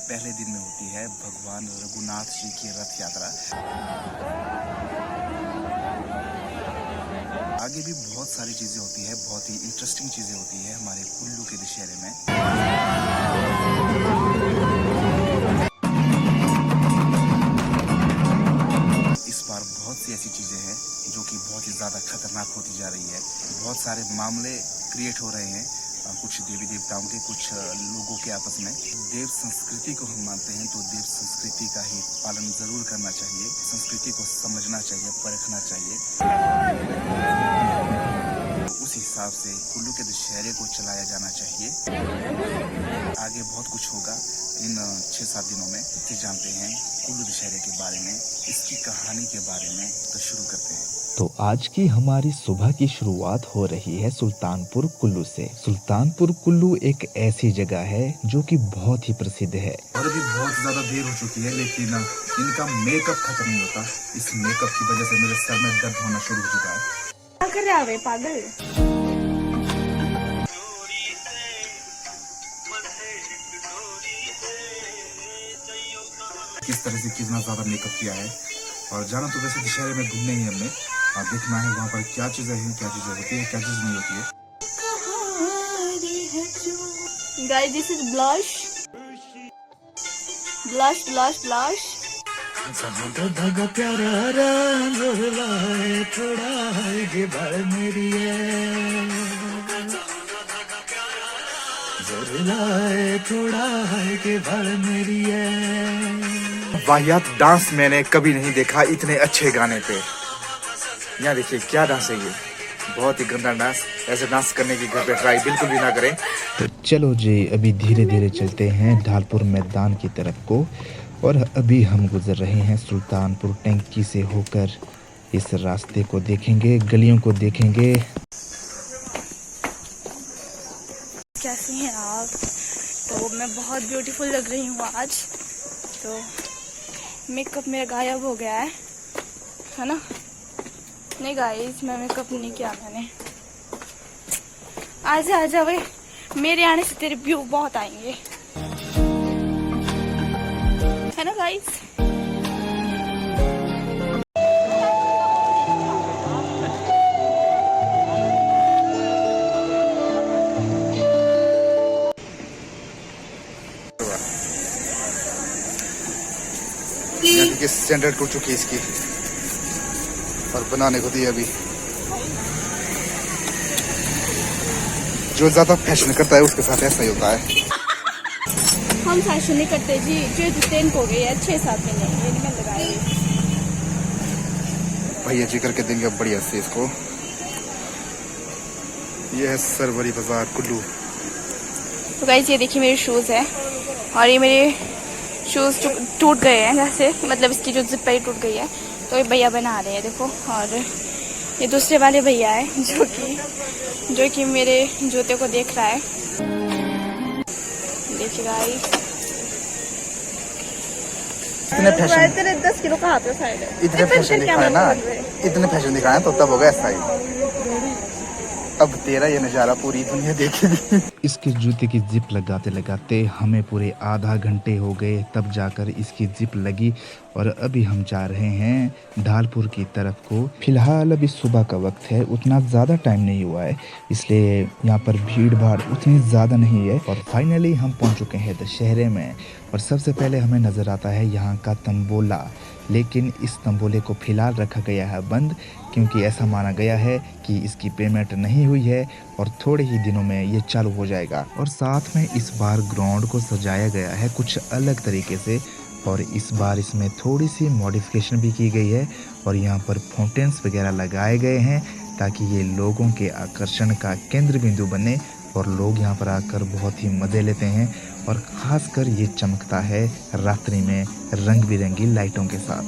पहले दिन में होती है भगवान रघुनाथ जी की रथ यात्रा। आगे भी बहुत सारी चीजें होती है, बहुत ही इंटरेस्टिंग चीजें होती है हमारे कुल्लू के दशहरे में। इस बार बहुत सी ऐसी चीजें हैं जो कि बहुत ही ज्यादा खतरनाक होती जा रही है। बहुत सारे मामले क्रिएट हो रहे हैं, कुछ देवी देवताओं के, कुछ लोगों के आपस में। देव संस्कृति को हम मानते हैं तो देव संस्कृति का ही पालन जरूर करना चाहिए, संस्कृति को समझना चाहिए, परखना चाहिए। उस हिसाब से कुल्लू के दशहरे को चलाया जाना चाहिए। आगे बहुत कुछ होगा इन 6-7 दिनों में। फिर जानते हैं कुल्लू दशहरे के बारे में, इसकी कहानी के बारे में। तो शुरू करते हैं। तो आज की हमारी सुबह की शुरुआत हो रही है सुल्तानपुर कुल्लू से। सुल्तानपुर कुल्लू एक ऐसी जगह है जो कि बहुत ही प्रसिद्ध है। और अभी बहुत ज्यादा देर हो चुकी है, लेकिन इनका मेकअप खत्म नहीं होता। इस मेकअप की वजह से मेरे सर में दर्द होना शुरू हो चुका है। क्या कर रहा है पागल? किस तरह से कितना ज्यादा मेकअप किया है। और जाना तो वैसे दशहरे में घूमने ही हमने, और देखना है वहाँ पर क्या चीजें हैं, क्या चीजें होती है, क्या चीज नहीं होती है। Guys, this is blush blush blush blush. धागा प्यारा रंग लाए थोड़ा है बाल मेरी लाए थोड़ा है के बाल मेरी वाहियात डांस मैंने कभी नहीं देखा इतने अच्छे गाने पे। यहाँ देखिए क्या डांस है ये, बहुत ही गंदा डांस। ऐसे डांस करने की घर पे ट्राई बिल्कुल भी ना करें। तो चलो जी, अभी धीरे धीरे चलते हैं ढालपुर मैदान की तरफ को। और अभी हम गुजर रहे हैं सुल्तानपुर टैंकी से होकर। इस रास्ते को देखेंगे, गलियों को देखेंगे। कैसे हैं आप? तो मैं बहुत ब्यूटीफुल लग रही हूँ आज। तो मेकअप मेरा गायब हो गया है ना? नहीं गाइस, मैं मेकअप नहीं किया मैंने। आजा आजा वे, मेरे आने से तेरे व्यू बहुत आएंगे, है ना गाइस? स्टैंडर्ड टूट चुकी है इसकी, और बनाने को दी अभी। जो ज्यादा फैशन करता है उसके साथ ऐसा ही होता है। हम फैशन नहीं करते जी, जो डिटेन हो गई है 6-7 महीने, ये नहीं मैं लगाई। भैया जी करके देंगे अब बढ़िया से इसको। ये है सरवरी बाजार कुल्लू। तो गाइस, ये देखिए मेरे शूज है, और ये मेरे शूज टूट गए हैं, जैसे मतलब इसकी जो जिप ही टूट गई है। तो ये भैया बना रहे हैं, देखो। और ये दूसरे वाले भैया है जो कि मेरे जूते को देख रहा है। देखिए गाइस, इतने फैशन, तेरे 10 किलो का हाथ है साइड। इतने फैशन दिखाए ना, इतने फैशन दिखाए तो तब होगा ऐसा ही। अब तेरा ये नजारा पूरी दुनिया देखेगी। इसके जूते की जिप लगाते लगाते हमें पूरे आधा घंटे हो गए, तब जाकर इसकी जिप लगी। और अभी हम जा रहे हैं ढालपुर की तरफ को। फिलहाल अभी सुबह का वक्त है, उतना ज़्यादा टाइम नहीं हुआ है, इसलिए यहाँ पर भीड़ भाड़ उतनी ज़्यादा नहीं है। और फाइनली हम पहुँच चुके हैं दशहरे में। और सबसे पहले हमें नज़र आता है यहाँ का तंबोला, लेकिन इस तंबोले को फिलहाल रखा गया है बंद, क्योंकि ऐसा माना गया है कि इसकी पेमेंट नहीं हुई है और थोड़े ही दिनों में ये चालू हो जाएगा। और साथ में इस बार ग्राउंड को सजाया गया है कुछ अलग तरीके से, और इस बार इसमें थोड़ी सी मॉडिफिकेशन भी की गई है। और यहाँ पर फाउंटेन्स वगैरह लगाए गए हैं ताकि ये लोगों के आकर्षण का केंद्र बिंदु बने, और लोग यहाँ पर आकर बहुत ही मज़े लेते हैं। और ख़ासकर ये चमकता है रात्रि में रंग बिरंगी लाइटों के साथ।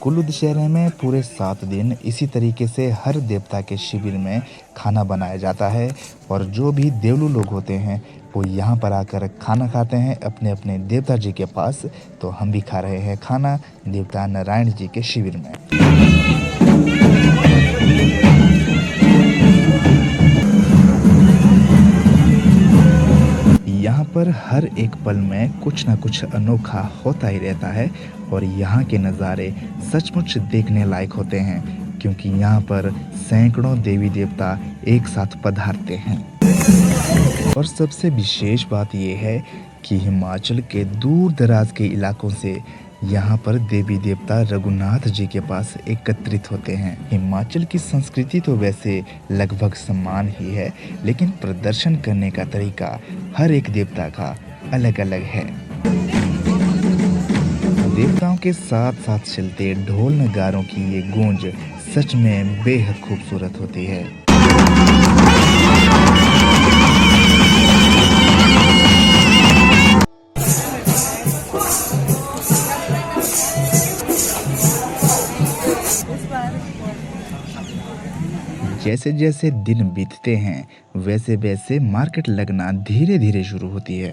कुल्लू दशहरे में पूरे 7 दिन इसी तरीके से हर देवता के शिविर में खाना बनाया जाता है। और जो भी देवलू लोग होते हैं वो यहाँ पर आकर खाना खाते हैं अपने अपने देवता जी के पास। तो हम भी खा रहे हैं खाना देवता नारायण जी के शिविर में। यहाँ पर हर एक पल में कुछ ना कुछ अनोखा होता ही रहता है और यहाँ के नज़ारे सचमुच देखने लायक होते हैं क्योंकि यहाँ पर सैकड़ों देवी देवता एक साथ पधारते हैं। और सबसे विशेष बात यह है कि हिमाचल के दूर दराज के इलाकों से यहाँ पर देवी देवता रघुनाथ जी के पास एकत्रित होते हैं। हिमाचल की संस्कृति तो वैसे लगभग समान ही है, लेकिन प्रदर्शन करने का तरीका हर एक देवता का अलग अलग है। देवताओं के साथ साथ चलते ढोल नगारों की ये गूंज सच में बेहद खूबसूरत होती है। जैसे जैसे दिन बीतते हैं वैसे वैसे मार्केट लगना धीरे धीरे शुरू होती है।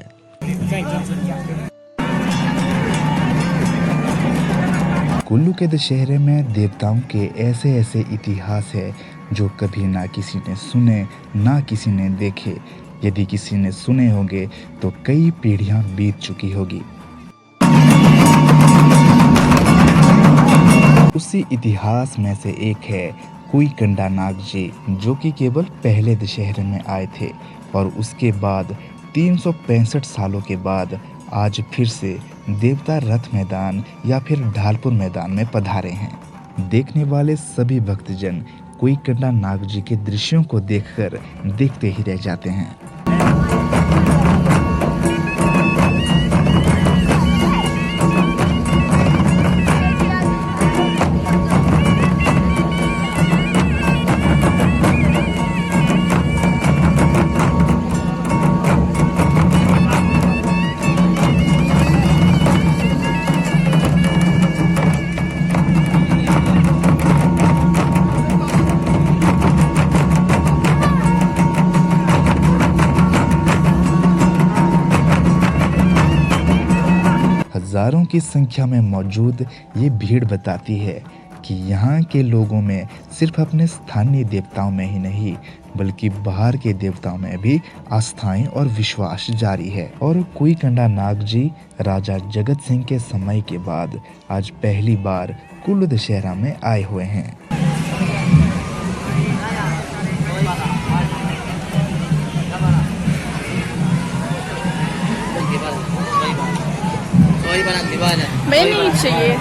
कुल्लू के दशहरे में देवताओं के ऐसे ऐसे इतिहास है जो कभी ना किसी ने सुने ना किसी ने देखे। यदि किसी ने सुने होंगे तो कई पीढ़ियां बीत चुकी होगी। उसी इतिहास में से एक है कुईकंडा नाग जी, जो कि केवल पहले दशहरे में आए थे और उसके बाद 365 सालों के बाद आज फिर से देवता रथ मैदान या फिर ढालपुर मैदान में पधारे हैं। देखने वाले सभी भक्तजन कुईकंडा नाग जी के दृश्यों को देखकर देखते ही रह जाते हैं। हजारों की संख्या में मौजूद ये भीड़ बताती है कि यहाँ के लोगों में सिर्फ अपने स्थानीय देवताओं में ही नहीं बल्कि बाहर के देवताओं में भी आस्थाएं और विश्वास जारी है। और कुईकंडा नाग जी राजा जगत सिंह के समय के बाद आज पहली बार कुल्लू दशहरा में आए हुए हैं। मैं नहीं चाहिए।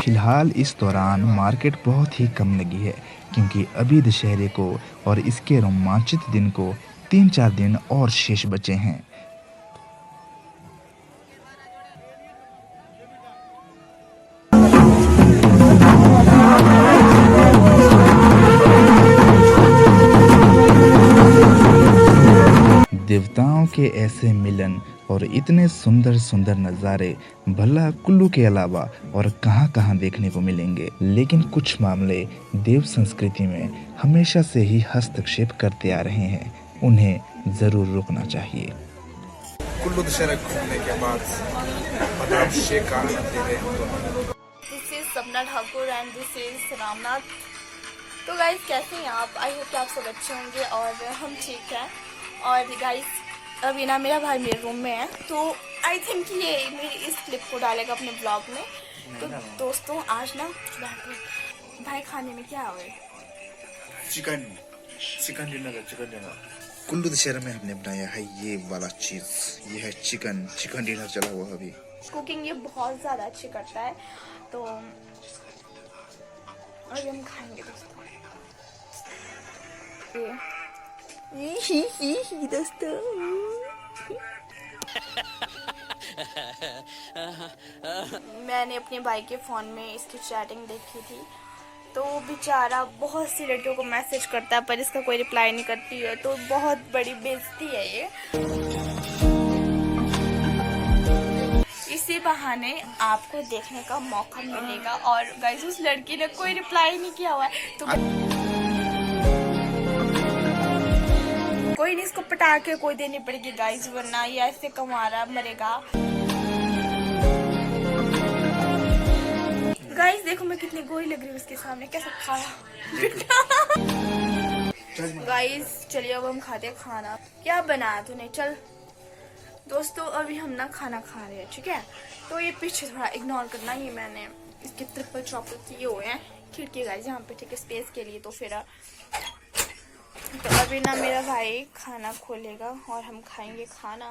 फिलहाल इस दौरान मार्केट बहुत ही कम लगी है क्योंकि अभी दशहरे को और इसके रोमांचित दिन को 3-4 दिन और शेष बचे हैं। देवताओं के ऐसे मिलन और इतने सुंदर सुंदर नज़ारे भला कुल्लू के अलावा और कहां देखने को मिलेंगे। लेकिन कुछ मामले देव संस्कृति में हमेशा से ही हस्तक्षेप करते आ रहे हैं, उन्हें जरूर रोकना चाहिए। कुल्लू दशहरा घूमने के बाद बादाम शेक का आनंद ले रहे हैं। दिस इज सपना Thakur and this is Ramnath. तो गाइस कैसे हैं आप? आई होप कि आप सब अच्छे होंगे और हम ठीक हैं। और गाइस अभी ना मेरा भाई मेरे रूम में है तो आई थिंक ये मेरी इस क्लिप को डालेगा अपने ब्लॉग में। तो दोस्तों आज ना भाई खाने में क्या है? Chicken dinner. कुल्लू दशहरा में हमने बनाया है ये वाला चीज, ये है चिकन डिनर चला हुआ अभी। कुकिंग ये बहुत ज़्यादा अच्छी करता है तो अभी हम खाएंगे दोस्तों। दोस्तों मैंने अपने भाई के फ़ोन में इसकी चैटिंग देखी थी तो बेचारा बहुत सी लड़कियों को मैसेज करता है पर इसका कोई रिप्लाई नहीं करती है, तो बहुत बड़ी बेइज्जती है ये। इसी बहाने आपको देखने का मौका मिलेगा। और गाइस उस लड़की ने कोई रिप्लाई नहीं किया हुआ है तो कोई नहीं, इसको पटा के कोई देनी पड़ेगी गाइस, वरना ये ऐसे कमा रहा मरेगा। गाइस देखो मैं कितनी गोरी लग रही हूँ उसके सामने, कैसा खाया। गाइस चलिए अब हम खाते हैं खाना। क्या बनाया तूने? चल दोस्तों अभी हम ना खाना खा रहे हैं, ठीक है? तो ये पीछे थोड़ा इग्नोर करना, ये मैंने इसके ट्रिपल चॉकलेट किए हुए हैं खिड़की गाइस यहाँ पे, ठीक है, स्पेस के लिए। तो फिर तो अभी ना मेरा भाई खाना खोलेगा और हम खाएंगे खाना।